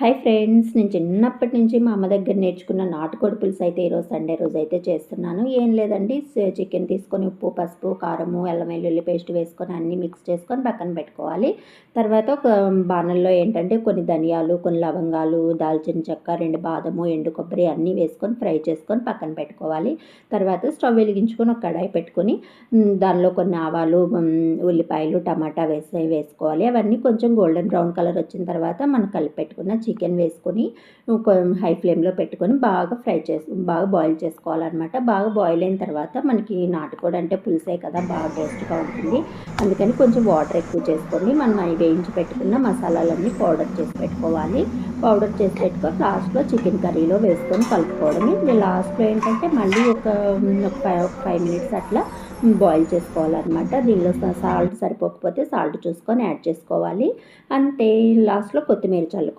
Hi friends, నేను చిన్నప్పటి నుంచి మా అమ్మ దగ్గర నేర్చుకున్న నాటుకోడి పులుసు అయితే ఈరోజు సండే రోజు అయితే చేస్తున్నాను. ఏం లేదండి, చికెన్ తీసుకొని ఉప్పు, పసుపు, కారము, అల్లం వెల్లుల్లి పేస్ట్ వేసుకొని అన్నీ మిక్స్ చేసుకొని పక్కన పెట్టుకోవాలి. తర్వాత ఒక బాణల్లో ఏంటంటే కొన్ని ధనియాలు, కొన్ని లవంగాలు, దాల్చిన చెక్క, 2 బాదము, ఎండు కొబ్బరి అన్నీ వేసుకొని ఫ్రై చేసుకొని పక్కన పెట్టుకోవాలి. తర్వాత స్టవ్ వెలిగించుకొని ఒక కడాయి పెట్టుకొని దానిలో కొన్ని ఆవాలు, ఉల్లిపాయలు, టమాటా వేసుకోవాలి. అవన్నీ కొంచెం గోల్డెన్ బ్రౌన్ కలర్ వచ్చిన తర్వాత మనం కలిపి పెట్టుకున్న చికెన్ వేసుకొని హై ఫ్లేమ్లో పెట్టుకొని బాగా బాయిల్ చేసుకోవాలన్నమాట. బాగా బాయిల్ అయిన తర్వాత మనకి నాటుకోడి అంటే పులుసే కదా, బాగా టేస్ట్గా ఉంటుంది. అందుకని కొంచెం వాటర్ ఎక్కువ చేసుకోండి. మనం వేయించి పెట్టుకున్న మసాలాలన్నీ పౌడర్ చేసి పెట్టుకోవాలి. పౌడర్ చేసి పెట్టుకొని లాస్ట్లో చికెన్ కర్రీలో వేసుకొని కలుపుకోవడమే. లాస్ట్లో ఏంటంటే మళ్ళీ ఒక 5 మినిట్స్ అట్లా బాయిల్ చేసుకోవాలన్నమాట. దీనిలో సాల్ట్ సరిపోకపోతే సాల్ట్ చూసుకొని యాడ్ చేసుకోవాలి. అంతే, లాస్ట్లో కొత్తిమీర చల్లుకోవాలి.